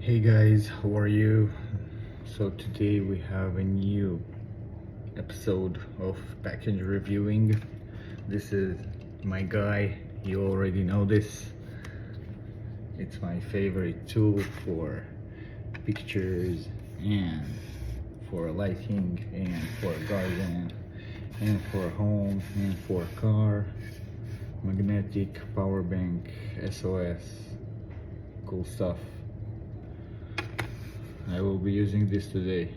Hey guys, how are you? So today we have a new episode of package reviewing. This is my guy, you already know this. It's my favorite tool for pictures and for lighting and for garden and for home and for car. Magnetic power bank, SOS, cool stuff. I will be using this today.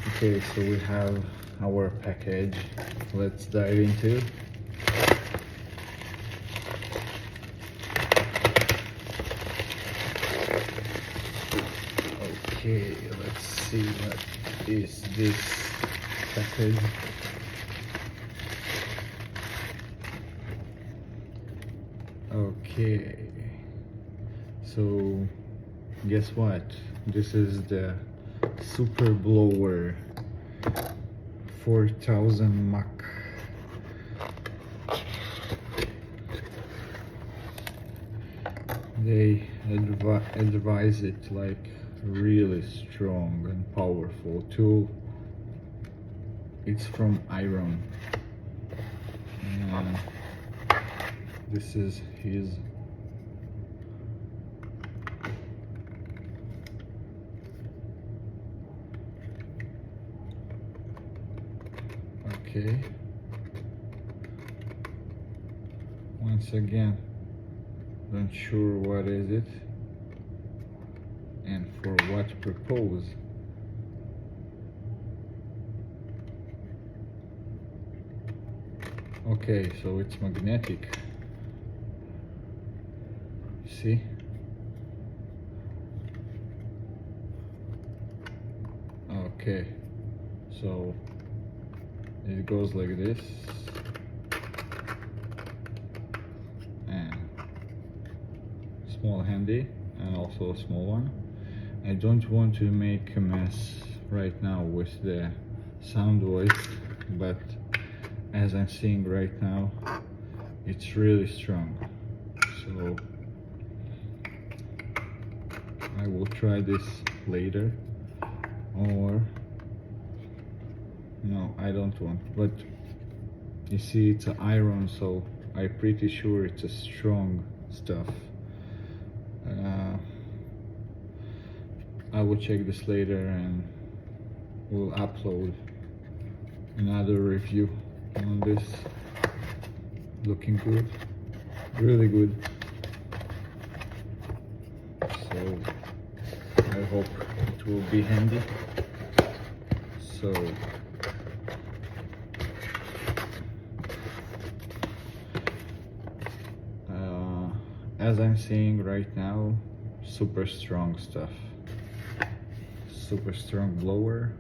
Okay, so we have our package. Let's dive into it. Okay, let's see what is this package. Okay, so guess what? This is the super blower 4000 Mach. They advise it like really strong and powerful tool. It's from iron, and this is his okay. Once again, not sure what is it and for what purpose. Okay, so it's magnetic. See? Okay, so it goes like this, and small handy and also a small one. I don't want to make a mess right now with the sound voice, but as I'm seeing right now, it's really strong. So I will try this later, or no, I don't want, but you see it's an iron, so I'm pretty sure it's a strong stuff. I will check this later and we'll upload another review on this. Looking good, really good. So I hope it will be handy. So as I'm seeing right now, super strong stuff, super strong blower.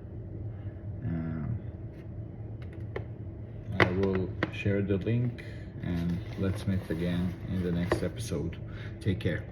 I will share the link and let's meet again in the next episode. Take care.